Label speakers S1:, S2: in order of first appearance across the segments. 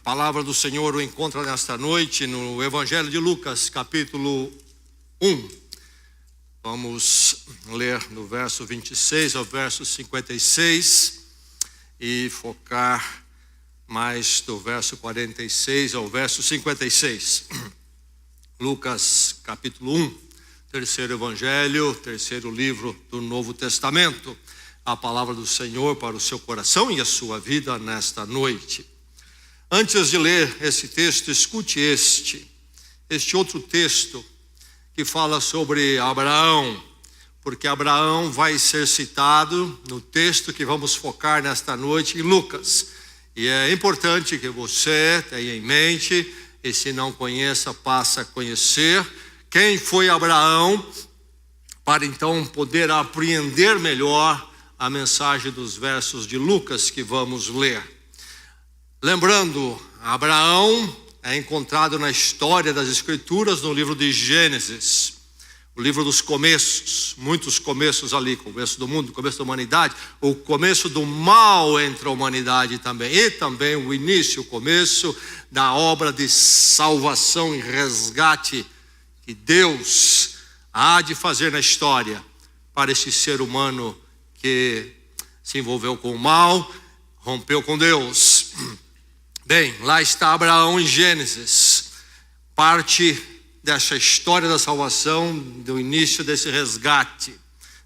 S1: palavra do Senhor o encontra nesta noite no Evangelho de Lucas, capítulo 1. Vamos ler do verso 26 ao verso 56 e focar mais do verso 46 ao verso 56. Lucas, capítulo 1, terceiro evangelho, terceiro livro do Novo Testamento. A palavra do Senhor para o seu coração e a sua vida nesta noite. Antes de ler esse texto, escute este outro texto que fala sobre Abraão, porque Abraão vai ser citado no texto que vamos focar nesta noite em Lucas. E é importante que você tenha em mente, e se não conheça, passe a conhecer quem foi Abraão, para então poder apreender melhor a mensagem dos versos de Lucas que vamos ler. Lembrando, Abraão é encontrado na história das Escrituras no livro de Gênesis, o livro dos começos, muitos começos ali, começo do mundo, começo da humanidade, o começo do mal entre a humanidade também, e também o início, o começo da obra de salvação e resgate que Deus há de fazer na história para esse ser humano que se envolveu com o mal, rompeu com Deus. Bem, lá está Abraão em Gênesis, parte dessa história da salvação, do início desse resgate.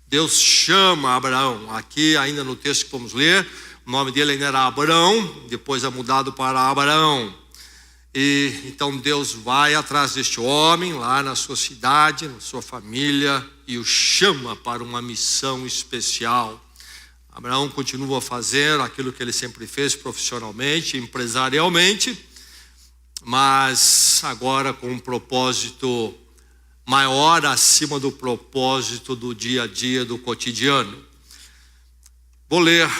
S1: Deus chama Abraão, aqui ainda no texto que vamos ler, o nome dele ainda era Abrão, depois é mudado para Abraão. E então Deus vai atrás deste homem, lá na sua cidade, na sua família, e o chama para uma missão especial. Abraão continua a fazer aquilo que ele sempre fez profissionalmente, empresarialmente, mas agora com um propósito maior acima do propósito do dia a dia, do cotidiano. Vou ler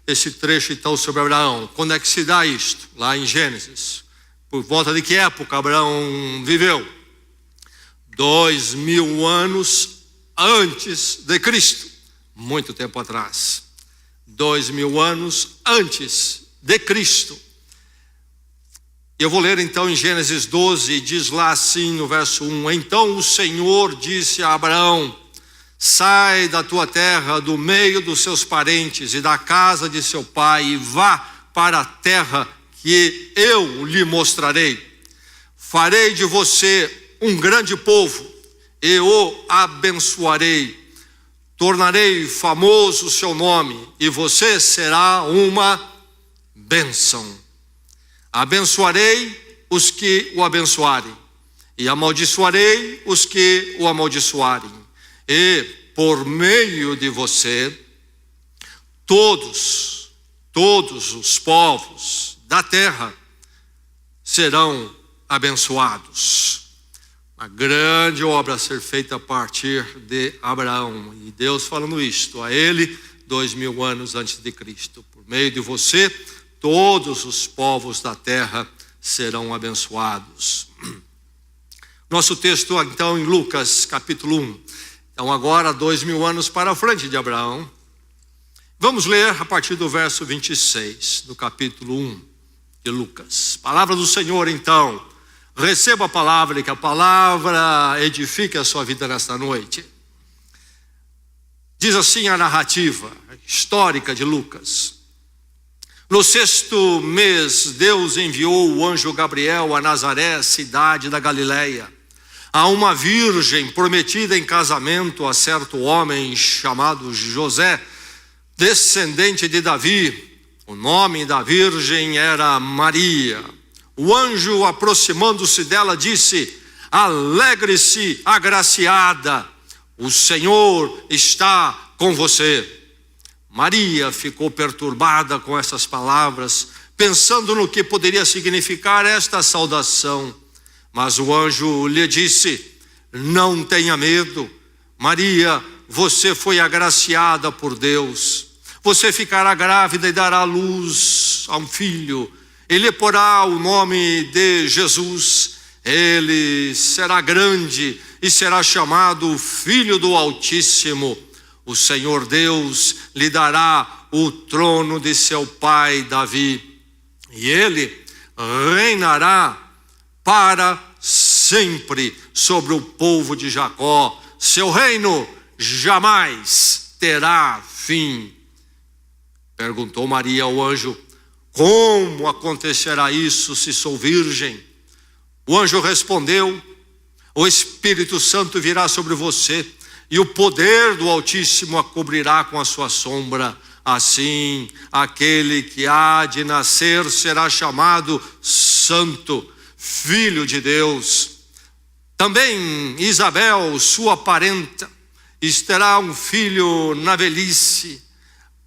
S1: esse trecho então sobre Abraão. Quando é que se dá isto? Lá em Gênesis. Por volta de que época Abraão viveu? 2000 anos antes de Cristo, muito tempo atrás. 2000 anos antes de Cristo. Eu vou ler então em Gênesis 12, diz lá assim no verso 1: Então o Senhor disse a Abraão: sai da tua terra, do meio dos seus parentes e da casa de seu pai, e vá para a terra que eu lhe mostrarei. Farei de você um grande povo e o abençoarei. Tornarei famoso o seu nome e você será uma bênção. Abençoarei os que o abençoarem e amaldiçoarei os que o amaldiçoarem. E por meio de você, todos os povos da terra serão abençoados. Uma grande obra a ser feita a partir de Abraão. E Deus falando isto a ele 2000 anos antes de Cristo. Por meio de você, todos os povos da terra serão abençoados. Nosso texto então em Lucas capítulo 1. Então agora 2000 anos para frente de Abraão. Vamos ler a partir do verso 26 do capítulo 1 de Lucas. Palavra do Senhor então. Receba a palavra e que a palavra edifique a sua vida nesta noite. Diz assim a narrativa histórica de Lucas. No 6º mês, Deus enviou o anjo Gabriel a Nazaré, cidade da Galileia, a uma virgem prometida em casamento a certo homem chamado José, descendente de Davi. O nome da virgem era Maria. O anjo, aproximando-se dela, disse: alegre-se, agraciada, o Senhor está com você. Maria ficou perturbada com essas palavras, pensando no que poderia significar esta saudação. Mas o anjo lhe disse: não tenha medo, Maria, você foi agraciada por Deus. Você ficará grávida e dará luz a um filho. Ele porá o nome de Jesus. Ele será grande e será chamado Filho do Altíssimo. O Senhor Deus lhe dará o trono de seu pai Davi, e ele reinará para sempre sobre o povo de Jacó. Seu reino jamais terá fim. Perguntou Maria ao anjo: como acontecerá isso se sou virgem? O anjo respondeu: o Espírito Santo virá sobre você, e o poder do Altíssimo a cobrirá com a sua sombra. Assim, aquele que há de nascer será chamado Santo, Filho de Deus. Também Isabel, sua parenta, terá um filho na velhice.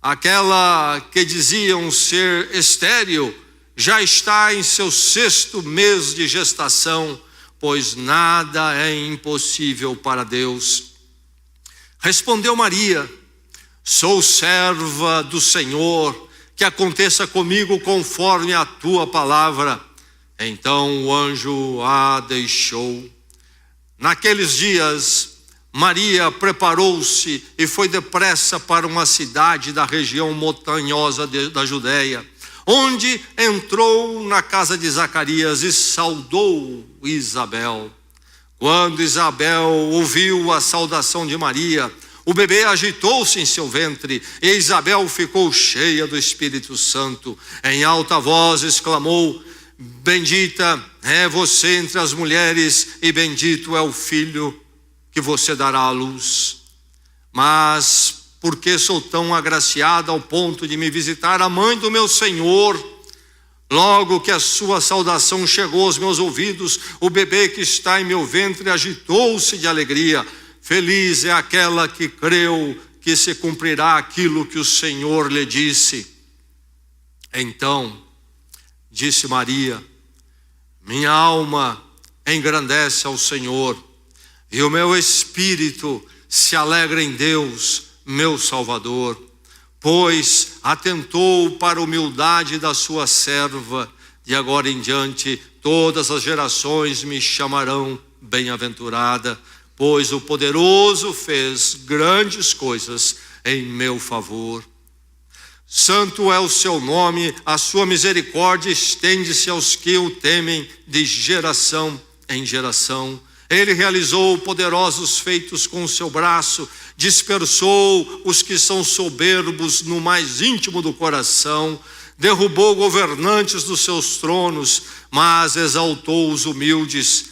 S1: Aquela que diziam ser estéril já está em seu 6º mês de gestação, pois nada é impossível para Deus. Respondeu Maria: sou serva do Senhor, que aconteça comigo conforme a tua palavra. Então o anjo a deixou. Naqueles dias, Maria preparou-se e foi depressa para uma cidade da região montanhosa da Judéia, onde entrou na casa de Zacarias e saudou Isabel. Quando Isabel ouviu a saudação de Maria, o bebê agitou-se em seu ventre, e Isabel ficou cheia do Espírito Santo. Em alta voz exclamou: bendita é você entre as mulheres, e bendito é o filho que você dará à luz. Mas por que sou tão agraciada ao ponto de me visitar a mãe do meu Senhor? Logo que a sua saudação chegou aos meus ouvidos, o bebê que está em meu ventre agitou-se de alegria. Feliz é aquela que creu que se cumprirá aquilo que o Senhor lhe disse. Então disse Maria: minha alma engrandece ao Senhor, e o meu espírito se alegra em Deus, meu Salvador, pois atentou para a humildade da sua serva. De agora em diante todas as gerações me chamarão bem-aventurada, pois o Poderoso fez grandes coisas em meu favor. Santo é o seu nome, a sua misericórdia estende-se aos que o temem de geração em geração. Ele realizou poderosos feitos com o seu braço, dispersou os que são soberbos no mais íntimo do coração, derrubou governantes dos seus tronos, mas exaltou os humildes.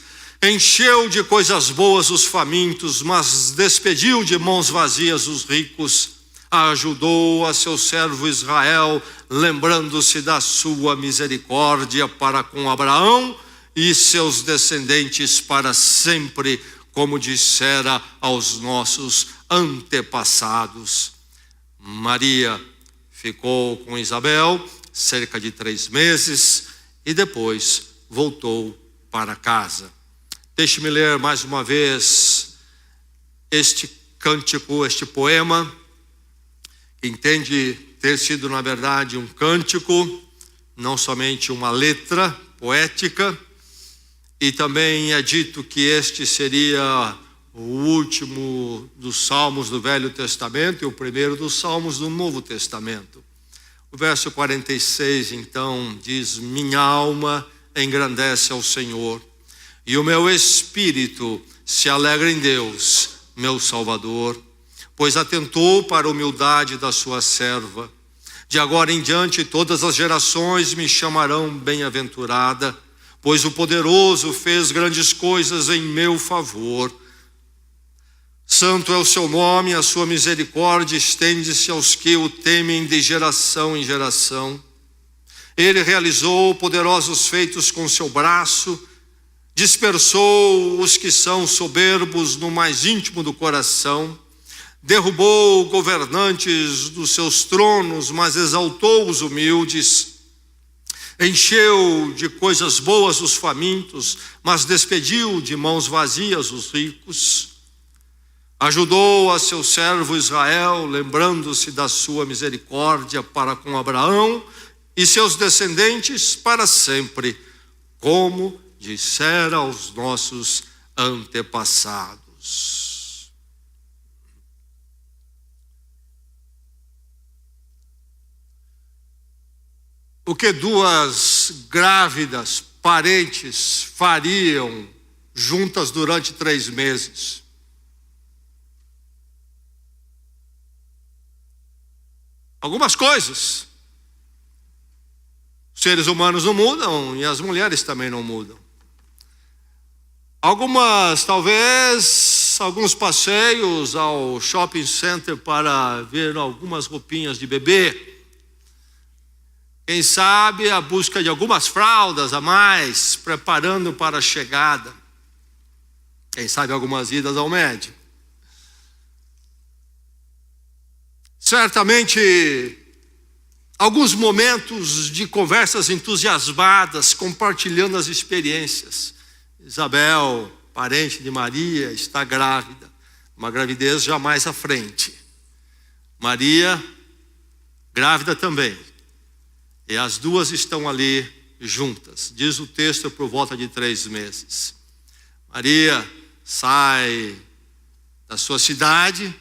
S1: Encheu de coisas boas os famintos, mas despediu de mãos vazias os ricos. Ajudou a seu servo Israel, lembrando-se da sua misericórdia para com Abraão e seus descendentes para sempre, como dissera aos nossos antepassados. Maria ficou com Isabel cerca de 3 meses e depois voltou para casa. Deixe-me ler mais uma vez este cântico, este poema, que entende ter sido, na verdade, um cântico, não somente uma letra poética. E também é dito que este seria o último dos salmos do Velho Testamento e o primeiro dos salmos do Novo Testamento. O verso 46, então, diz: minha alma engrandece ao Senhor, e o meu espírito se alegra em Deus, meu Salvador, pois atentou para a humildade da sua serva. De agora em diante todas as gerações me chamarão bem-aventurada, pois o Poderoso fez grandes coisas em meu favor. Santo é o seu nome, a sua misericórdia estende-se aos que o temem de geração em geração. Ele realizou poderosos feitos com seu braço, dispersou os que são soberbos no mais íntimo do coração, derrubou governantes dos seus tronos, mas exaltou os humildes. Encheu de coisas boas os famintos, mas despediu de mãos vazias os ricos. Ajudou a seu servo Israel, lembrando-se da sua misericórdia para com Abraão e seus descendentes para sempre, como dissera aos nossos antepassados. o que duas grávidas parentes fariam juntas durante 3 meses? Algumas coisas. Os seres humanos não mudam e as mulheres também não mudam. Talvez, alguns passeios ao shopping center para ver algumas roupinhas de bebê. Quem sabe a busca de algumas fraldas a mais, preparando para a chegada. Quem sabe algumas idas ao médico. Certamente, alguns momentos de conversas entusiasmadas, compartilhando as experiências. Isabel, parente de Maria, está grávida. Uma gravidez já mais à frente. Maria, grávida também. E as duas estão ali juntas. Diz o texto, por volta de 3 meses. Maria sai da sua cidade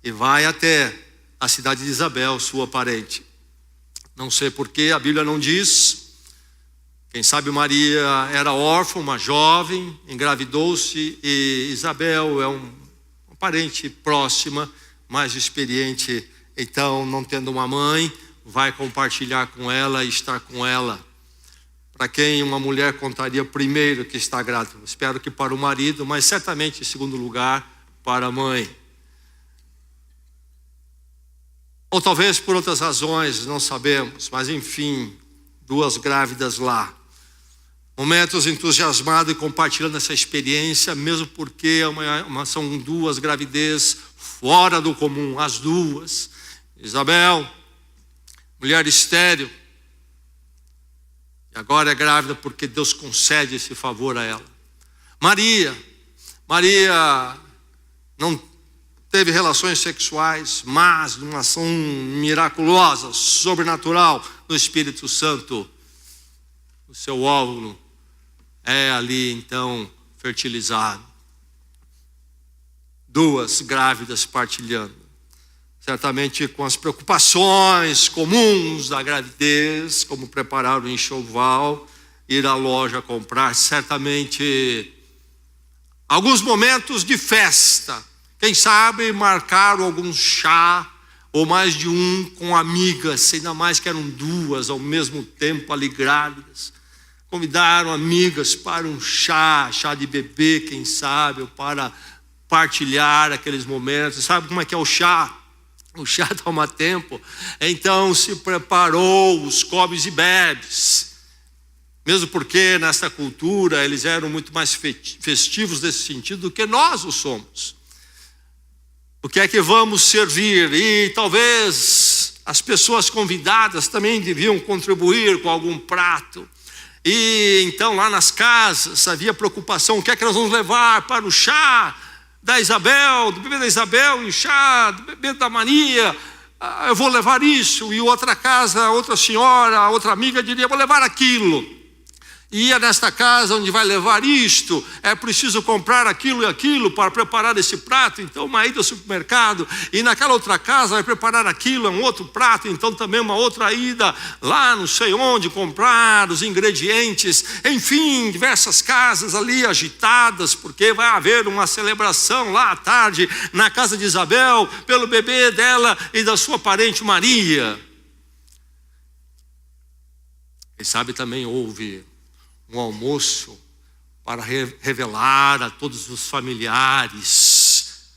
S1: e vai até a cidade de Isabel, sua parente. Não sei porquê, a Bíblia não diz. Quem sabe Maria era órfã, uma jovem, engravidou-se, e Isabel é uma parente próxima, mais experiente, então, não tendo uma mãe, vai compartilhar com ela e estar com ela. Para quem uma mulher contaria primeiro que está grávida? Espero que para o marido, mas certamente em segundo lugar para a mãe. Ou talvez por outras razões, não sabemos, mas enfim, duas grávidas lá. Momentos entusiasmados e compartilhando essa experiência, mesmo porque são duas gravidez fora do comum, as duas. Isabel, mulher estéril, e agora é grávida porque Deus concede esse favor a ela. Maria não teve relações sexuais, mas numa ação miraculosa, sobrenatural do Espírito Santo, o seu óvulo é ali então fertilizado. Duas grávidas partilhando, certamente com as preocupações comuns da gravidez, como preparar o enxoval, ir à loja comprar, certamente alguns momentos de festa. Quem sabe marcaram algum chá, ou mais de um, com amigas, ainda mais que eram duas ao mesmo tempo ali grávidas. Convidaram amigas para um chá de bebê, quem sabe, ou para partilhar aqueles momentos. Sabe como é que é o chá? O chá toma tempo. Então se preparou os comes e bebes. Mesmo porque nessa cultura eles eram muito mais festivos nesse sentido do que nós o somos. O que é que vamos servir? E talvez as pessoas convidadas também deviam contribuir com algum prato. E então lá nas casas havia preocupação, o que é que nós vamos levar para o chá da Isabel, do bebê da Isabel, e o chá do bebê da Maria? Eu vou levar isso. E outra casa, outra senhora, outra amiga diria, vou levar aquilo. E ia nesta casa onde vai levar isto, é preciso comprar aquilo e aquilo para preparar esse prato, então uma ida ao supermercado, e naquela outra casa vai preparar aquilo, é um outro prato, então também uma outra ida lá não sei onde comprar os ingredientes, enfim, diversas casas ali agitadas, porque vai haver uma celebração lá à tarde na casa de Isabel, pelo bebê dela e da sua parente Maria. Quem sabe também houve um almoço para revelar a todos os familiares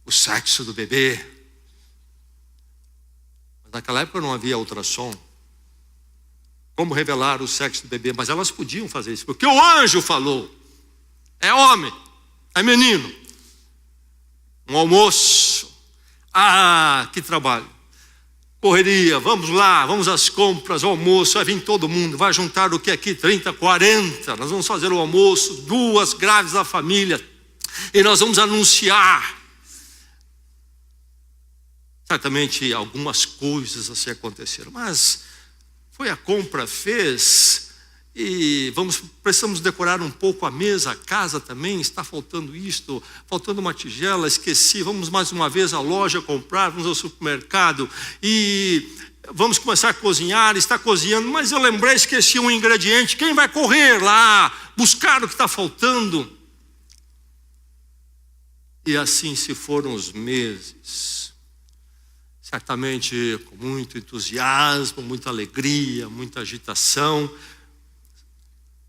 S1: o sexo do bebê. Mas naquela época não havia ultrassom. Como revelar o sexo do bebê? Mas elas podiam fazer isso, porque o anjo falou. É homem, é menino. Um almoço. Ah, que trabalho. Correria, vamos lá, vamos às compras, ao almoço, vai vir todo mundo, vai juntar o que aqui? 30, 40, nós vamos fazer o almoço, duas grávidas da família, e nós vamos anunciar. Certamente algumas coisas assim aconteceram, mas foi a compra, fez, E precisamos decorar um pouco a mesa, a casa também, está faltando isto, faltando uma tigela, esqueci, vamos mais uma vez à loja comprar, vamos ao supermercado e vamos começar a cozinhar, está cozinhando, mas eu lembrei, esqueci um ingrediente, quem vai correr lá, buscar o que está faltando? E assim se foram os meses, certamente com muito entusiasmo, muita alegria, muita agitação,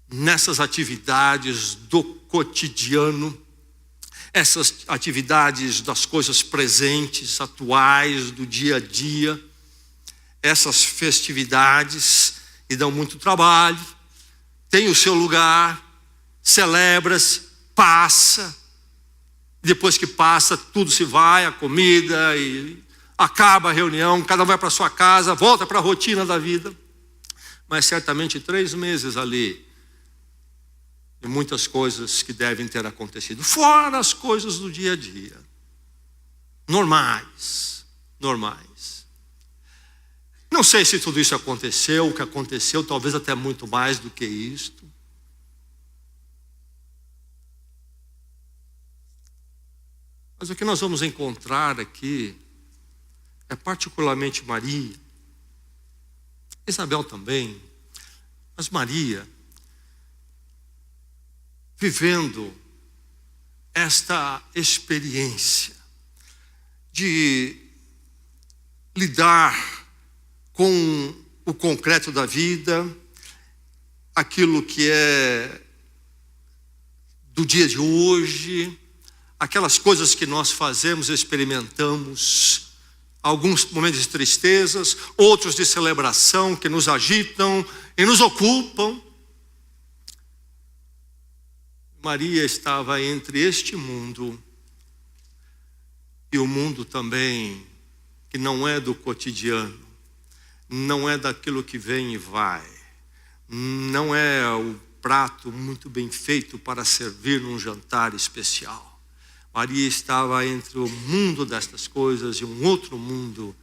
S1: nessas atividades do cotidiano, essas atividades das coisas presentes, atuais, do dia a dia, essas festividades que dão muito trabalho, tem o seu lugar, celebra-se, passa, depois que passa, tudo se vai, a comida, e acaba a reunião, cada um vai para sua casa, volta para a rotina da vida, mas certamente 3 meses ali, e muitas coisas que devem ter acontecido, fora as coisas do dia a dia, normais. Não sei se tudo isso aconteceu, o que aconteceu, talvez até muito mais do que isto. Mas o que nós vamos encontrar aqui é particularmente Maria, Isabel também, mas Maria, vivendo esta experiência de lidar com o concreto da vida, aquilo que é do dia de hoje, aquelas coisas que nós fazemos, experimentamos, alguns momentos de tristezas, outros de celebração que nos agitam e nos ocupam. Maria estava entre este mundo e o mundo também que não é do cotidiano, não é daquilo que vem e vai, não é o prato muito bem feito para servir num jantar especial. Maria estava entre o mundo destas coisas e um outro mundo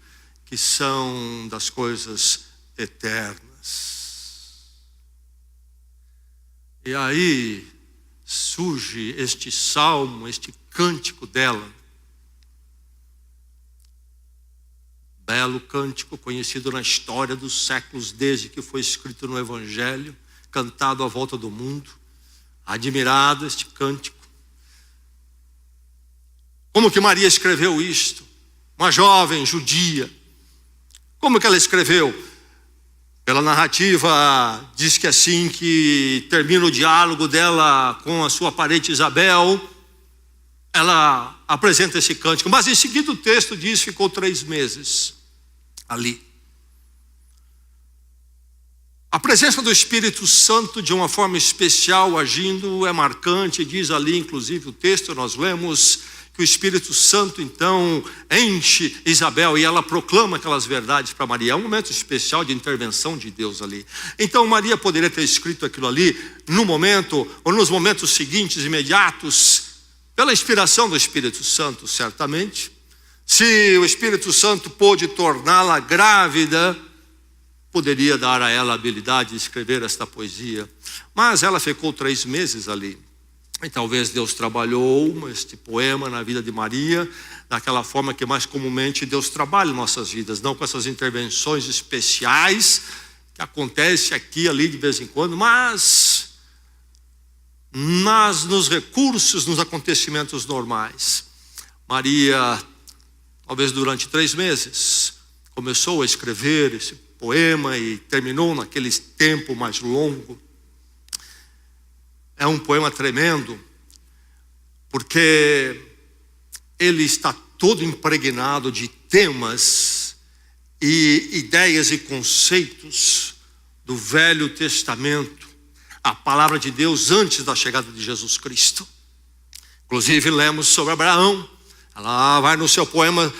S1: que são das coisas eternas. E aí surge este salmo, este cântico dela. Belo cântico, conhecido na história dos séculos, desde que foi escrito no Evangelho, cantado à volta do mundo. Admirado este cântico. Como que Maria escreveu isto? Uma jovem judia. Como que ela escreveu? Pela narrativa, diz que assim que termina o diálogo dela com a sua parente Isabel, ela apresenta esse cântico. Mas em seguida o texto diz que ficou 3 meses ali. A presença do Espírito Santo de uma forma especial agindo é marcante. Diz ali, inclusive, o texto, nós lemos que o Espírito Santo então enche Isabel e ela proclama aquelas verdades para Maria. É um momento especial de intervenção de Deus ali. Então Maria poderia ter escrito aquilo ali no momento ou nos momentos seguintes, imediatos, pela inspiração do Espírito Santo, certamente. Se o Espírito Santo pôde torná-la grávida, poderia dar a ela a habilidade de escrever esta poesia. Mas ela ficou 3 meses ali. E talvez Deus trabalhou este poema na vida de Maria, daquela forma que mais comumente Deus trabalha em nossas vidas, não com essas intervenções especiais, que acontece aqui e ali de vez em quando, mas nos recursos, nos acontecimentos normais. Maria, talvez durante 3 meses, começou a escrever esse poema e terminou naquele tempo mais longo. É um poema tremendo, porque ele está todo impregnado de temas e ideias e conceitos do Velho Testamento, a palavra de Deus antes da chegada de Jesus Cristo. Inclusive lemos sobre Abraão. Ela vai no seu poema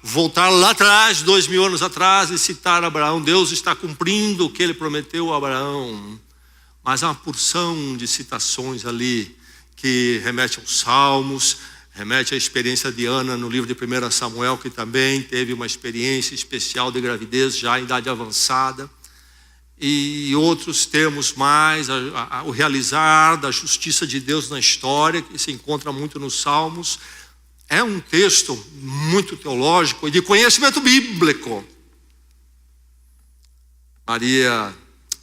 S1: voltar lá atrás, 2000 anos atrás, e citar Abraão. Deus está cumprindo o que ele prometeu a Abraão. Mas há uma porção de citações ali que remete aos Salmos, remete à experiência de Ana no livro de 1 Samuel, que também teve uma experiência especial de gravidez já em idade avançada. e outros termos mais, o realizar da justiça de Deus na história, que se encontra muito nos Salmos. É um texto muito teológico e de conhecimento bíblico. Maria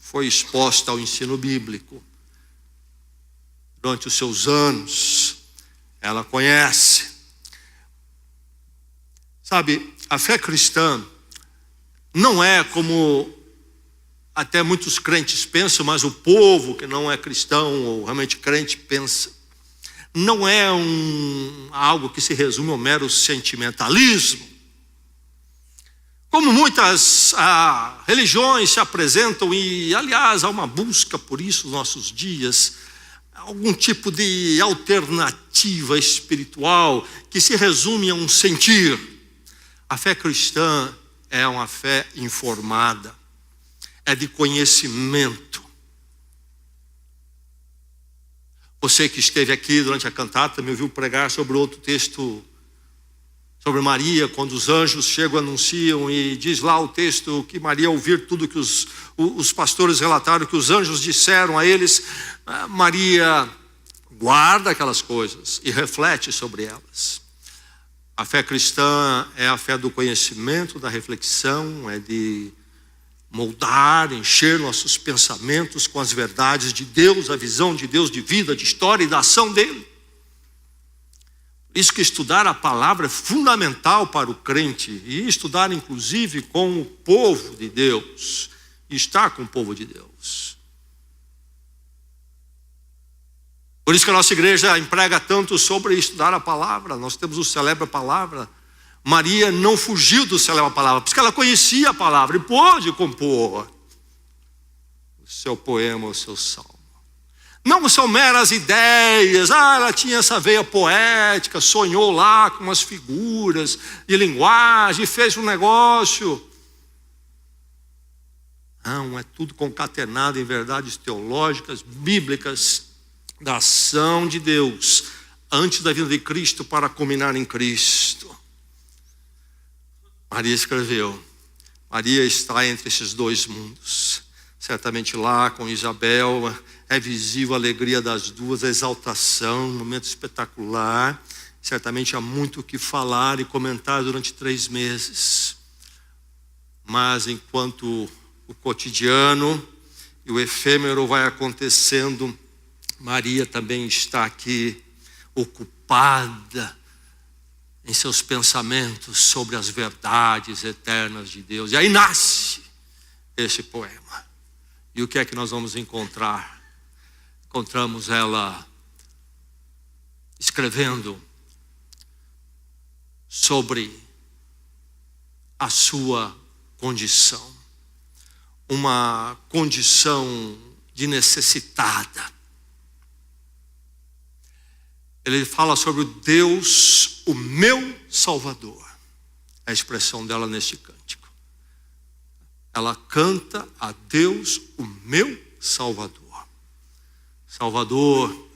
S1: foi exposta ao ensino bíblico. Durante os seus anos, ela conhece. Sabe, a fé cristã não é como até muitos crentes pensam, mas o povo que não é cristão ou realmente crente pensa. Não é algo que se resume ao mero sentimentalismo. Como muitas religiões se apresentam, e aliás há uma busca por isso nos nossos dias, algum tipo de alternativa espiritual que se resume a um sentir. A fé cristã é uma fé informada, é de conhecimento. Você que esteve aqui durante a cantata me ouviu pregar sobre outro texto, sobre Maria, quando os anjos chegam, anunciam, e diz lá o texto que Maria, ao ouvir tudo que os pastores relataram, que os anjos disseram a eles, Maria guarda aquelas coisas e reflete sobre elas. A fé cristã é a fé do conhecimento, da reflexão, é de moldar, encher nossos pensamentos com as verdades de Deus, a visão de Deus de vida, de história e da ação dele. Por isso que estudar a palavra é fundamental para o crente, e estudar inclusive com o povo de Deus, e estar com o povo de Deus. Por isso que a nossa igreja emprega tanto sobre estudar a palavra. Nós temos o Celebra a Palavra. Maria não fugiu do Celebra a Palavra, porque ela conhecia a palavra e pôde compor o seu poema, o seu salmo. Não são meras ideias, ela tinha essa veia poética, sonhou lá com umas figuras de linguagem, fez um negócio. Não, é tudo concatenado em verdades teológicas, bíblicas, da ação de Deus antes da vinda de Cristo para culminar em Cristo. Maria escreveu. Maria está entre esses dois mundos. Certamente lá com Isabel é visível a alegria das duas, a exaltação, um momento espetacular. Certamente há muito o que falar e comentar durante 3 meses. Mas enquanto o cotidiano e o efêmero vai acontecendo, Maria também está aqui ocupada em seus pensamentos sobre as verdades eternas de Deus. E aí nasce esse poema. E o que é que nós vamos encontrar? Encontramos ela escrevendo sobre a sua condição. Uma condição de necessitada. Ele fala sobre o Deus, o meu Salvador. É a expressão dela neste cântico. Ela canta a Deus, o meu Salvador. Salvador,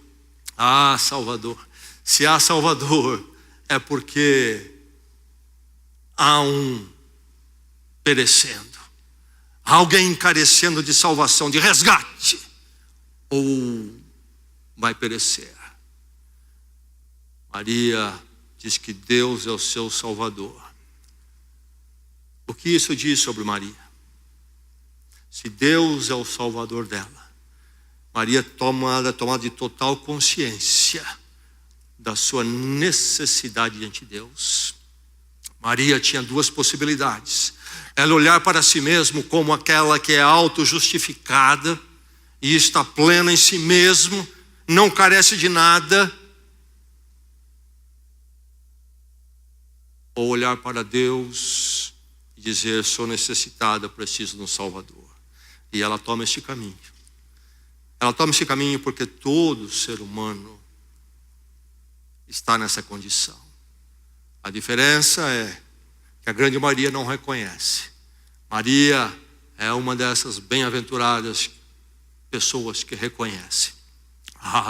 S1: Salvador. Se há Salvador, é porque há um perecendo. Há alguém carecendo de salvação, de resgate. Ou vai perecer. Maria diz que Deus é o seu Salvador. O que isso diz sobre Maria? Se Deus é o Salvador dela, Maria tomada de total consciência da sua necessidade diante de Deus. Maria tinha 2 possibilidades. Ela olhar para si mesma como aquela que é auto-justificada e está plena em si mesmo, não carece de nada. Ou olhar para Deus e dizer, sou necessitada, preciso de um Salvador. E ela toma este caminho. Ela toma este caminho porque todo ser humano está nessa condição. A diferença é que a grande maioria não reconhece. Maria é uma dessas bem-aventuradas pessoas que reconhece.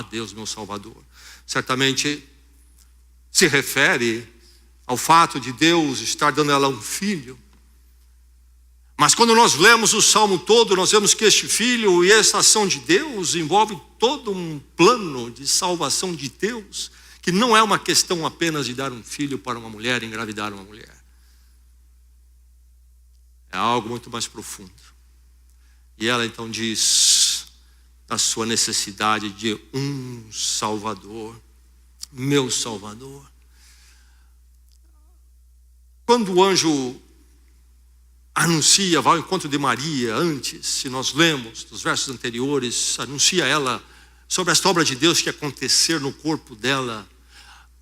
S1: Deus, meu Salvador. Certamente se refere ao fato de Deus estar dando a ela um filho. Mas quando nós lemos o Salmo todo, nós vemos que este filho e esta ação de Deus envolve todo um plano de salvação de Deus, que não é uma questão apenas de dar um filho para uma mulher, engravidar uma mulher. É algo muito mais profundo. E ela então diz da sua necessidade de um Salvador, meu Salvador. Quando o anjo anuncia, vai ao encontro de Maria, antes, se nós lemos dos versos anteriores, anuncia ela sobre esta obra de Deus que ia acontecer no corpo dela.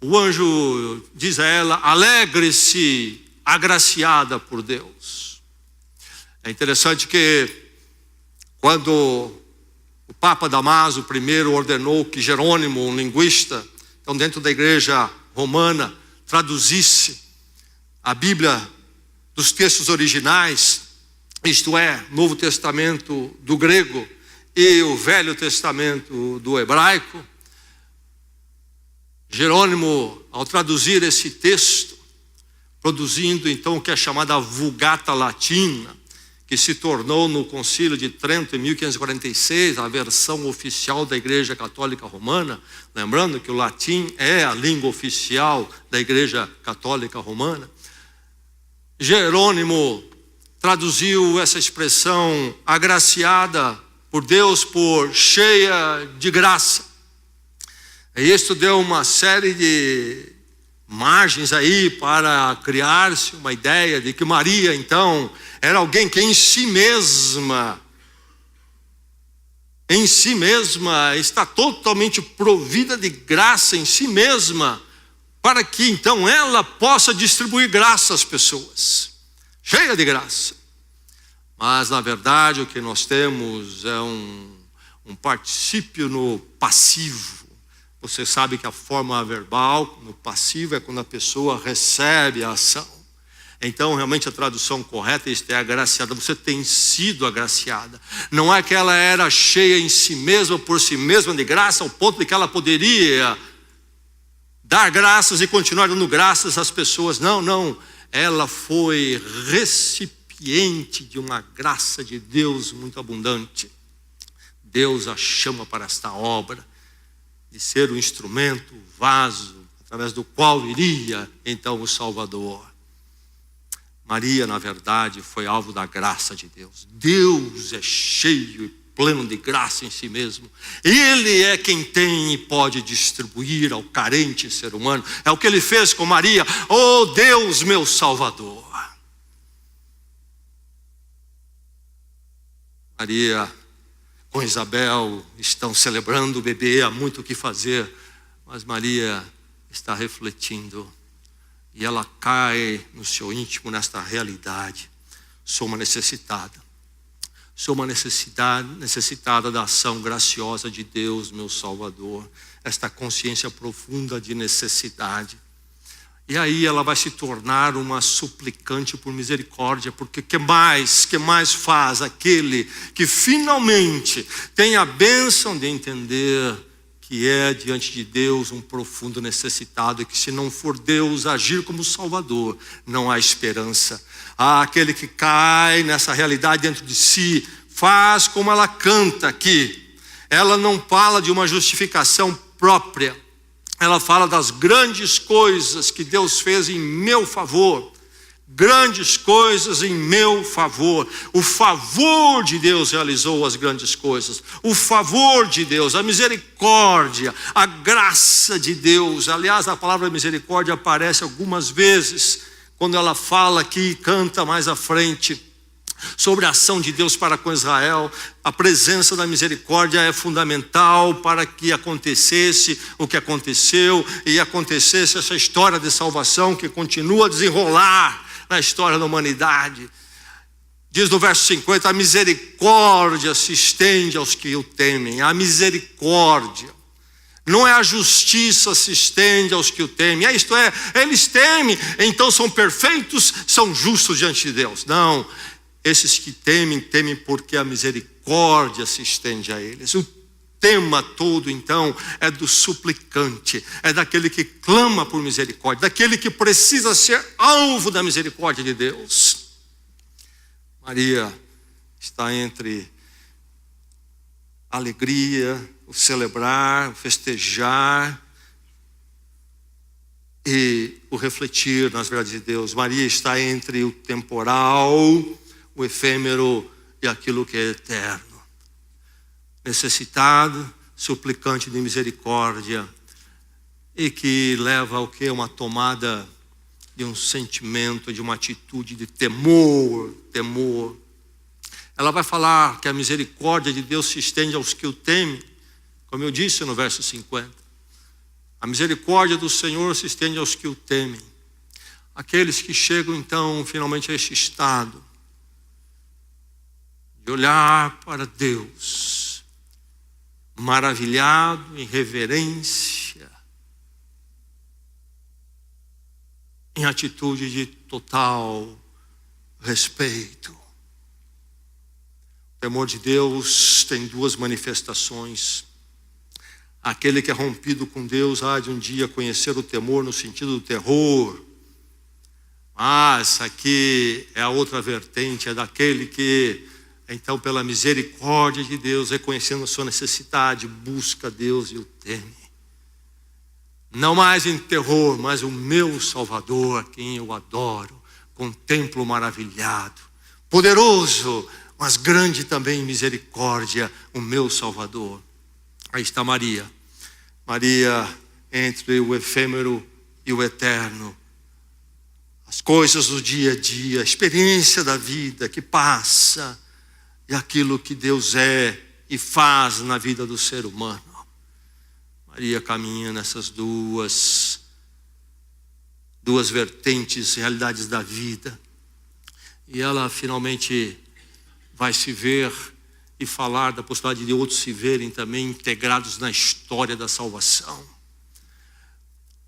S1: O anjo diz a ela: alegre-se, agraciada por Deus. É interessante que quando o Papa Damaso I ordenou que Jerônimo, um linguista, então dentro da igreja romana, traduzisse a Bíblia dos textos originais, isto é, Novo Testamento do grego e o Velho Testamento do hebraico, Jerônimo, ao traduzir esse texto, produzindo então o que é chamada a Vulgata Latina, que se tornou no Concílio de Trento em 1546 a versão oficial da Igreja Católica Romana, lembrando que o latim é a língua oficial da Igreja Católica Romana. Jerônimo traduziu essa expressão agraciada por Deus por cheia de graça. E isso deu uma série de margens aí para criar-se uma ideia de que Maria então era alguém que em si mesma está totalmente provida de graça em si mesma, para que então ela possa distribuir graça às pessoas, cheia de graça. Mas na verdade o que nós temos é um particípio no passivo. Você sabe que a forma verbal no passivo é quando a pessoa recebe a ação. Então realmente a tradução correta é agraciada. Você tem sido agraciada. Não é que ela era cheia em si mesma, por si mesma de graça, ao ponto de que ela poderia dar graças e continuar dando graças às pessoas. Não. Ela foi recipiente de uma graça de Deus muito abundante. Deus a chama para esta obra, de ser o instrumento, o vaso, através do qual iria então o Salvador. Maria, na verdade, foi alvo da graça de Deus. Deus é cheio e pleno de graça em si mesmo. Ele é quem tem e pode distribuir ao carente ser humano. É o que ele fez com Maria. Oh Deus, meu Salvador. Maria com Isabel estão celebrando o bebê, há muito o que fazer, mas Maria está refletindo e ela cai no seu íntimo nesta realidade. Sou uma necessitada. Sou uma necessitada da ação graciosa de Deus, meu Salvador. Esta consciência profunda de necessidade. E aí ela vai se tornar uma suplicante por misericórdia, porque que mais faz aquele que finalmente tem a bênção de entender que é diante de Deus um profundo necessitado, e que se não for Deus agir como Salvador, não há esperança. Aquele que cai nessa realidade dentro de si, faz como ela canta aqui. Ela não fala de uma justificação própria, ela fala das grandes coisas que Deus fez em meu favor. Grandes coisas em meu favor. O favor de Deus realizou as grandes coisas. O favor de Deus, a misericórdia, a graça de Deus. Aliás, a palavra misericórdia aparece algumas vezes quando ela fala aqui e canta mais à frente sobre a ação de Deus para com Israel. A presença da misericórdia é fundamental para que acontecesse o que aconteceu e acontecesse essa história de salvação que continua a desenrolar na história da humanidade. Diz no verso 50, a misericórdia se estende aos que o temem. A misericórdia, não é a justiça se estende aos que o temem. Isto é, eles temem, então são perfeitos, são justos diante de Deus. Não, esses que temem porque a misericórdia se estende a eles. O tema todo então é do suplicante, é daquele que clama por misericórdia, daquele que precisa ser alvo da misericórdia de Deus. Maria está entre a alegria, o celebrar, o festejar e o refletir nas verdades de Deus. Maria está entre o temporal, o efêmero e aquilo que é eterno. Necessitado, suplicante de misericórdia, e que leva ao que? Uma tomada de um sentimento, de uma atitude de temor. Ela vai falar que a misericórdia de Deus se estende aos que o temem, como eu disse no verso 50. A misericórdia do Senhor se estende aos que o temem. Aqueles que chegam então finalmente a este estado de olhar para Deus, maravilhado, em reverência, em atitude de total respeito. O temor de Deus tem duas manifestações. Aquele que é rompido com Deus há de um dia conhecer o temor no sentido do terror. Mas aqui é a outra vertente, é daquele que, então, pela misericórdia de Deus, reconhecendo a sua necessidade, busca Deus e o teme. Não mais em terror, mas o meu Salvador, a quem eu adoro, contemplo maravilhado, poderoso, mas grande também em misericórdia, o meu Salvador. Aí está Maria. Maria entre o efêmero e o eterno. As coisas do dia a dia, a experiência da vida que passa e aquilo que Deus é e faz na vida do ser humano. Maria caminha nessas duas vertentes, realidades da vida. E ela finalmente vai se ver e falar da possibilidade de outros se verem também integrados na história da salvação.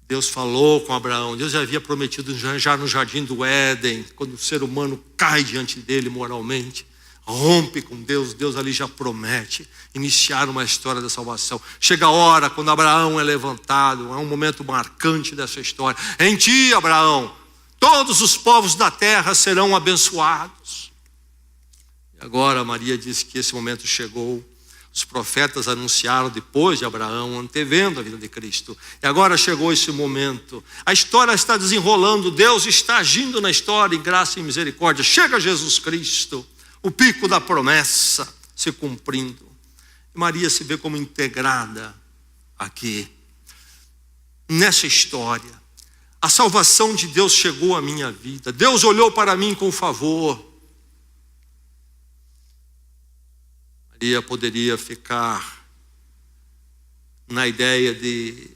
S1: Deus falou com Abraão, Deus já havia prometido já no jardim do Éden, quando o ser humano cai diante dele moralmente, rompe com Deus, Deus ali já promete iniciar uma história da salvação. Chega a hora quando Abraão é levantado, é um momento marcante dessa história. Em ti, Abraão, todos os povos da terra serão abençoados. E agora Maria diz que esse momento chegou. Os profetas anunciaram depois de Abraão, antevendo a vida de Cristo. E agora chegou esse momento. A história está desenrolando, Deus está agindo na história em graça e misericórdia. Chega Jesus Cristo, o pico da promessa se cumprindo. E Maria se vê como integrada aqui, nessa história. A salvação de Deus chegou à minha vida. Deus olhou para mim com favor. Maria poderia ficar na ideia de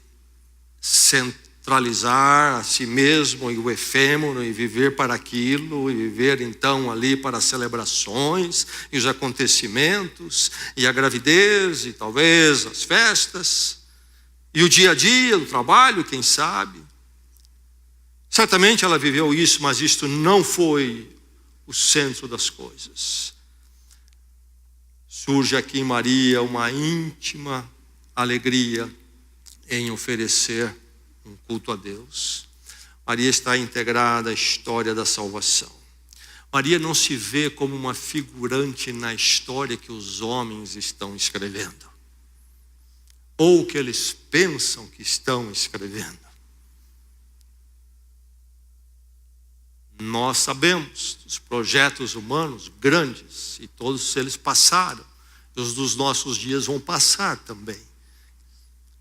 S1: centralizar a si mesmo e o efêmero e viver para aquilo, e viver então ali para as celebrações e os acontecimentos e a gravidez e talvez as festas e o dia a dia do trabalho, quem sabe. Certamente ela viveu isso, mas isto não foi o centro das coisas. Surge aqui em Maria uma íntima alegria em oferecer um culto a Deus. Maria está integrada à história da salvação. Maria não se vê como uma figurante na história que os homens estão escrevendo, ou que eles pensam que estão escrevendo. Nós sabemos dos projetos humanos grandes, e todos eles passaram. Os dos nossos dias vão passar também.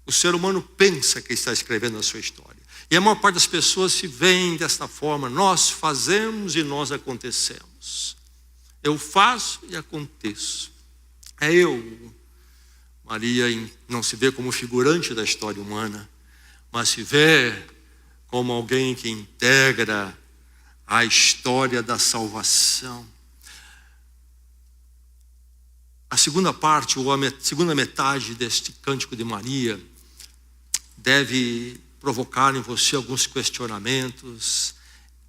S1: O ser humano pensa que está escrevendo a sua história. E a maior parte das pessoas se veem desta forma. Nós fazemos e nós acontecemos. Eu faço e aconteço. É eu. Maria não se vê como figurante da história humana, mas se vê como alguém que integra a história da salvação. A segunda parte, ou a segunda metade deste cântico de Maria, deve provocar em você alguns questionamentos.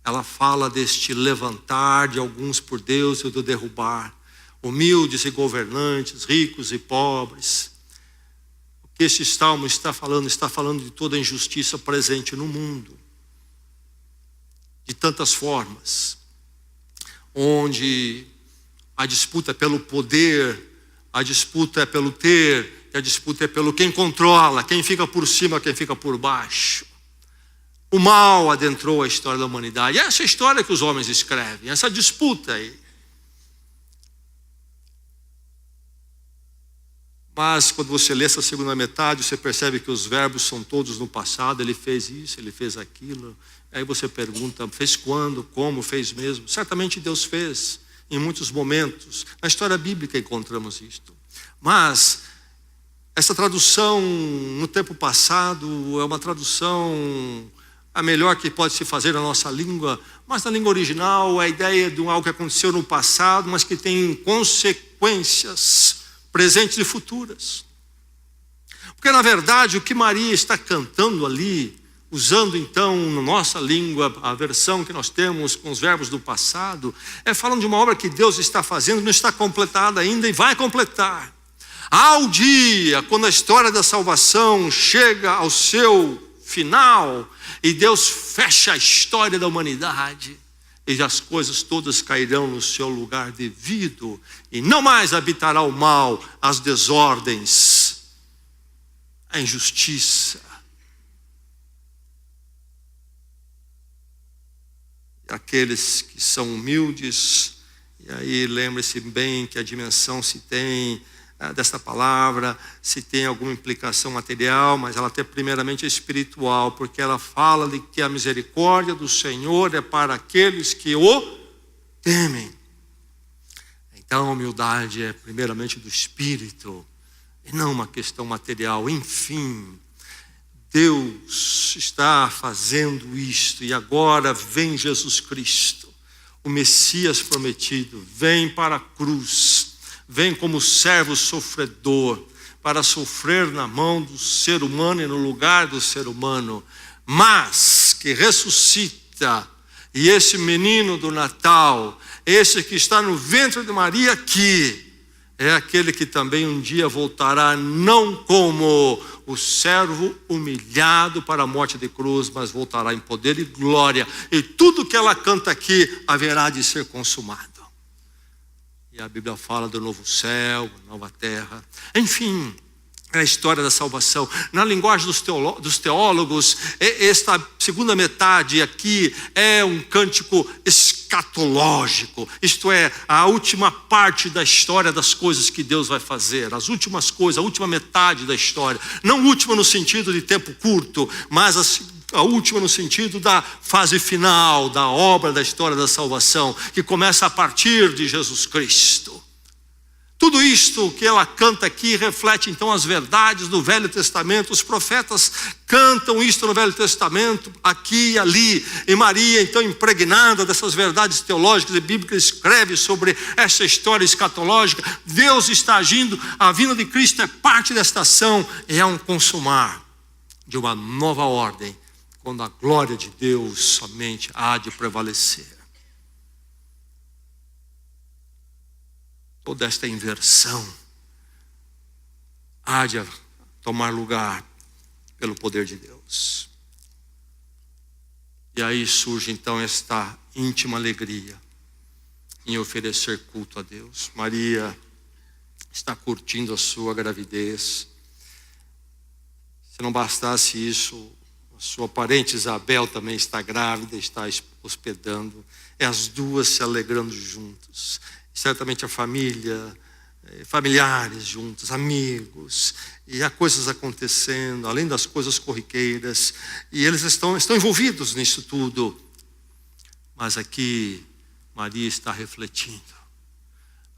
S1: Ela fala deste levantar de alguns por Deus e do derrubar, humildes e governantes, ricos e pobres. O que este salmo está falando de toda a injustiça presente no mundo, de tantas formas, onde A disputa é pelo poder, a disputa é pelo ter, e a disputa é pelo quem controla, quem fica por cima, quem fica por baixo. O mal adentrou a história da humanidade. Essa é a história que os homens escrevem, essa disputa aí. Mas quando você lê essa segunda metade, você percebe que os verbos são todos no passado. Ele fez isso, ele fez aquilo. Aí você pergunta, fez quando, como, fez mesmo? Certamente Deus fez em muitos momentos. Na história bíblica encontramos isto. Mas essa tradução no tempo passado é uma tradução a melhor que pode se fazer na nossa língua. Mas na língua original a ideia de algo que aconteceu no passado, mas que tem consequências presentes e futuras. Porque na verdade o que Maria está cantando ali, usando então na nossa língua a versão que nós temos com os verbos do passado, é falando de uma obra que Deus está fazendo, não está completada ainda e vai completar. Há o dia quando a história da salvação chega ao seu final e Deus fecha a história da humanidade. E as coisas todas cairão no seu lugar devido, e não mais habitará o mal, as desordens, a injustiça. E aqueles que são humildes, e aí lembre-se bem que a dimensão se tem desta palavra, se tem alguma implicação material, mas ela tem primeiramente espiritual, porque ela fala de que a misericórdia do Senhor é para aqueles que o temem. Então a humildade é primeiramente do espírito, e não uma questão material. Enfim, Deus está fazendo isto, e agora vem Jesus Cristo, o Messias prometido, vem para a cruz, vem como servo sofredor, para sofrer na mão do ser humano e no lugar do ser humano, mas que ressuscita. E esse menino do Natal, esse que está no ventre de Maria aqui, é aquele que também um dia voltará, não como o servo humilhado para a morte de cruz, mas voltará em poder e glória, e tudo que ela canta aqui haverá de ser consumado. E a Bíblia fala do novo céu, nova terra. Enfim, é a história da salvação. Na linguagem dos teólogos, esta segunda metade aqui é um cântico escatológico. Isto é, a última parte da história das coisas que Deus vai fazer. As últimas coisas, a última metade da história. Não última no sentido de tempo curto, mas a última no sentido da fase final, da obra da história da salvação, que começa a partir de Jesus Cristo. Tudo isto que ela canta aqui reflete então as verdades do Velho Testamento. Os profetas cantam isto no Velho Testamento, aqui e ali. E Maria, então, impregnada dessas verdades teológicas e bíblicas, escreve sobre essa história escatológica. Deus está agindo, a vinda de Cristo é parte desta ação, e é um consumar de uma nova ordem, quando a glória de Deus somente há de prevalecer. Toda esta inversão há de tomar lugar pelo poder de Deus. E aí surge então esta íntima alegria em oferecer culto a Deus. Maria está curtindo a sua gravidez. Se não bastasse isso, sua parente Isabel também está grávida, está hospedando. É as duas se alegrando juntos. Certamente a família, familiares juntos, amigos, e há coisas acontecendo, além das coisas corriqueiras, e eles estão envolvidos nisso tudo. Mas aqui Maria está refletindo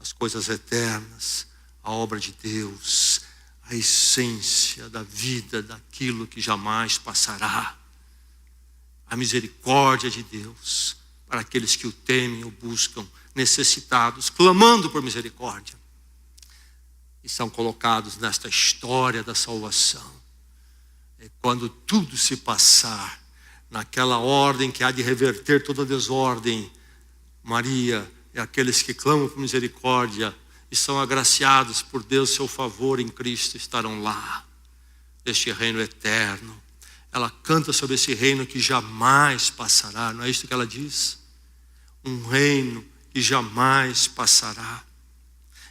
S1: as coisas eternas, a obra de Deus, a essência da vida, daquilo que jamais passará, a misericórdia de Deus para aqueles que o temem, o buscam, necessitados, clamando por misericórdia, e são colocados nesta história da salvação. E quando tudo se passar, naquela ordem que há de reverter toda a desordem, Maria e aqueles que clamam por misericórdia e são agraciados por Deus, seu favor em Cristo, estarão lá, neste reino eterno. Ela canta sobre esse reino que jamais passará, não é isso que ela diz? Um reino que jamais passará.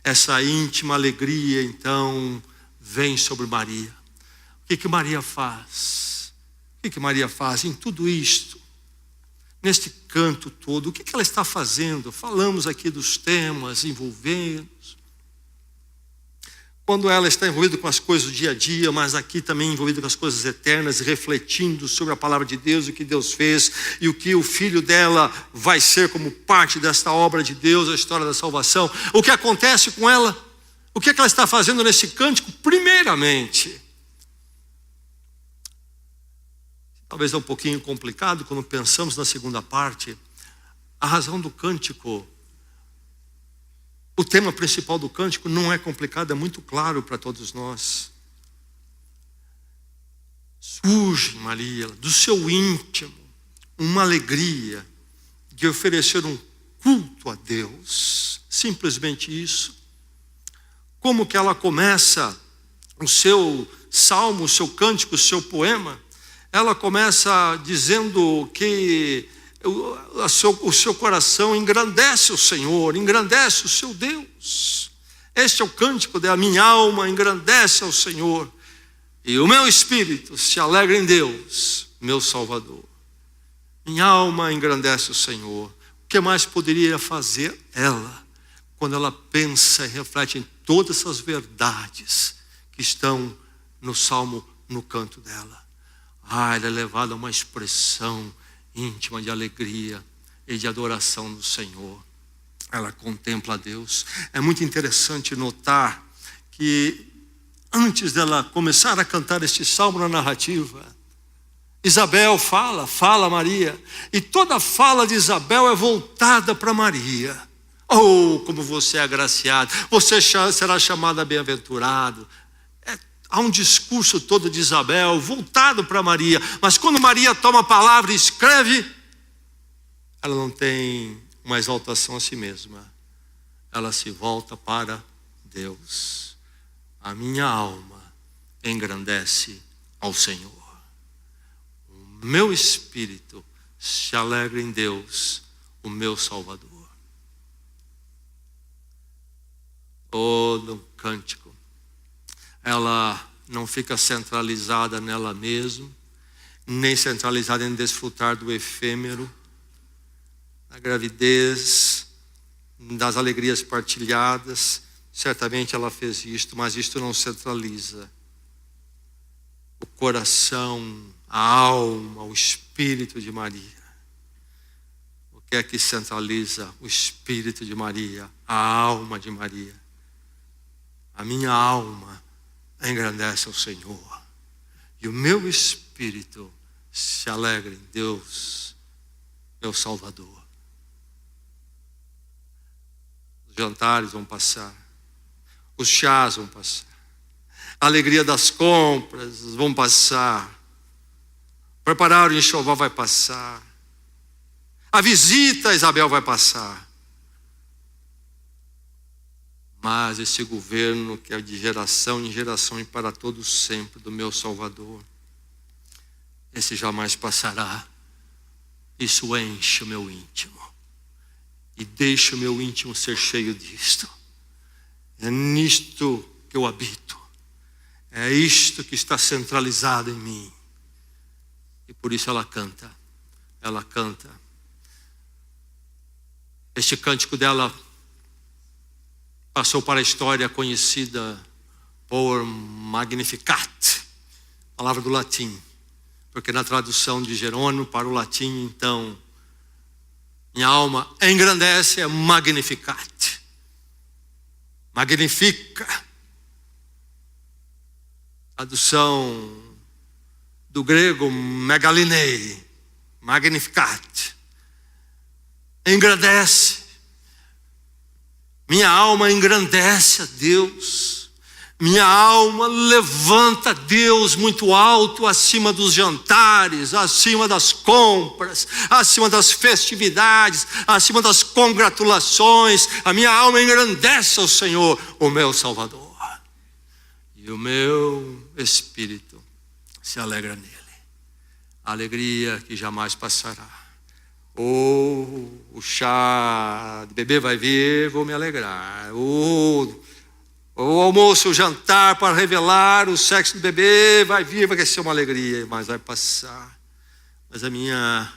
S1: Essa íntima alegria, então, vem sobre Maria. O que Maria faz? O que Maria faz em tudo isto? Neste canto todo, o que ela está fazendo? Falamos aqui dos temas envolventes. Quando ela está envolvida com as coisas do dia a dia, mas aqui também envolvida com as coisas eternas, refletindo sobre a palavra de Deus, o que Deus fez e o que o filho dela vai ser como parte desta obra de Deus, a história da salvação. O que acontece com ela? O que ela está fazendo nesse cântico? Primeiramente, talvez é um pouquinho complicado quando pensamos na segunda parte, a razão do cântico, o tema principal do cântico não é complicado, é muito claro para todos nós. Surge, Maria, do seu íntimo, uma alegria de oferecer um culto a Deus. Simplesmente isso. Como que ela começa o seu salmo, o seu cântico, o seu poema? Ela começa dizendo que o seu coração engrandece o Senhor, engrandece o seu Deus. Este é o cântico dela: minha alma engrandece ao Senhor, e o meu espírito se alegra em Deus, meu Salvador. Minha alma engrandece o Senhor. O que mais poderia fazer ela, quando ela pensa e reflete em todas essas verdades que estão no salmo, no canto dela? Ela é levada a uma expressão íntima de alegria e de adoração do Senhor. Ela contempla a Deus. É muito interessante notar que antes dela começar a cantar este salmo na narrativa, Isabel fala Maria, e toda a fala de Isabel é voltada para Maria. Oh, como você é agraciado, você será chamada bem-aventurado. Há um discurso todo de Isabel voltado para Maria, mas quando Maria toma a palavra e escreve, ela não tem uma exaltação a si mesma, ela se volta para Deus. A minha alma engrandece ao Senhor, o meu espírito se alegra em Deus, o meu Salvador. No cântico, ela não fica centralizada nela mesma, nem centralizada em desfrutar do efêmero, da gravidez, das alegrias partilhadas. Certamente ela fez isto, mas isto não centraliza o coração, a alma, o espírito de Maria. O que é que centraliza o espírito de Maria, a alma de Maria? A minha alma engrandece ao Senhor, e o meu espírito se alegra em Deus, meu Salvador. Os jantares vão passar, os chás vão passar, a alegria das compras vão passar, preparar o enxoval vai passar, a visita a Isabel vai passar. Mas esse governo que é de geração em geração e para todos sempre do meu Salvador, esse jamais passará. Isso enche o meu íntimo e deixa o meu íntimo ser cheio disto. É nisto que eu habito, é isto que está centralizado em mim, e por isso ela canta. Este cântico dela passou para a história conhecida por Magnificat, palavra do latim, porque na tradução de Jerônimo para o latim, então, minha alma engrandece é Magnificat, magnifica. Tradução do grego megalinei, Magnificat, engrandece. Minha alma engrandece a Deus, minha alma levanta a Deus muito alto, acima dos jantares, acima das compras, acima das festividades, acima das congratulações. A minha alma engrandece ao Senhor, o meu Salvador, e o meu espírito se alegra nele. A alegria que jamais passará, Ou o chá de bebê vai vir, vou me alegrar. Ou o almoço, o jantar para revelar o sexo do bebê vai vir, vai ser uma alegria, mas vai passar. Mas o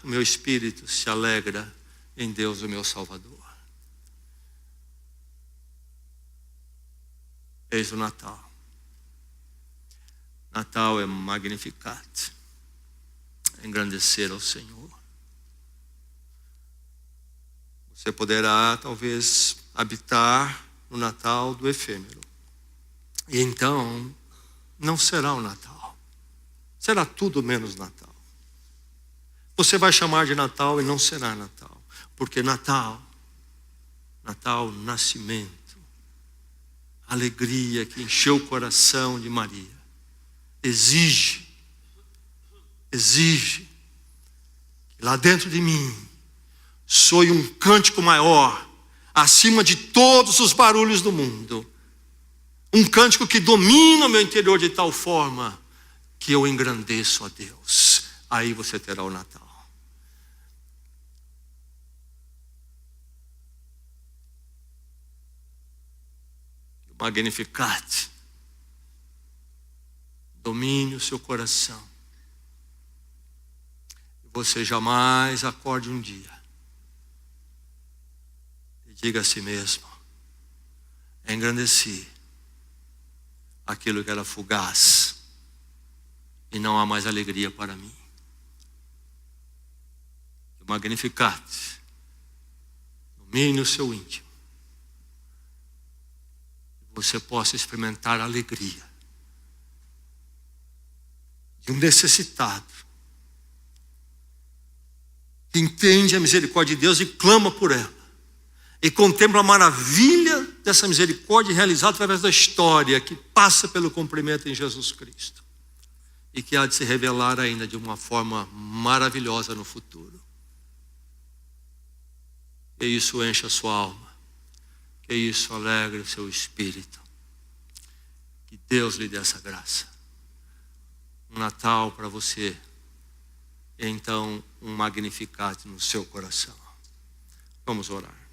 S1: meu espírito se alegra em Deus, o meu Salvador. Eis o Natal. Natal é Magnificat, engrandecer ao Senhor. Você poderá talvez habitar no Natal do efêmero. E então não será o Natal. Será tudo menos Natal. Você vai chamar de Natal e não será Natal. Porque Natal, nascimento, alegria que encheu o coração de Maria, exige que lá dentro de mim soe um cântico maior, acima de todos os barulhos do mundo. Um cântico que domina o meu interior de tal forma que eu engrandeço a Deus. Aí você terá o Natal. Magnificat domine o seu coração. Você jamais acorde um dia e diga a si mesmo: engrandeci aquilo que era fugaz e não há mais alegria para mim. Magnificat domine o seu íntimo. Você possa experimentar a alegria de um necessitado que entende a misericórdia de Deus e clama por ela, e contempla a maravilha dessa misericórdia realizada através da história que passa pelo cumprimento em Jesus Cristo e que há de se revelar ainda de uma forma maravilhosa no futuro. Que isso encha a sua alma, que isso alegre o seu espírito. Que Deus lhe dê essa graça. Um Natal para você. E então um Magnificat no seu coração. Vamos orar.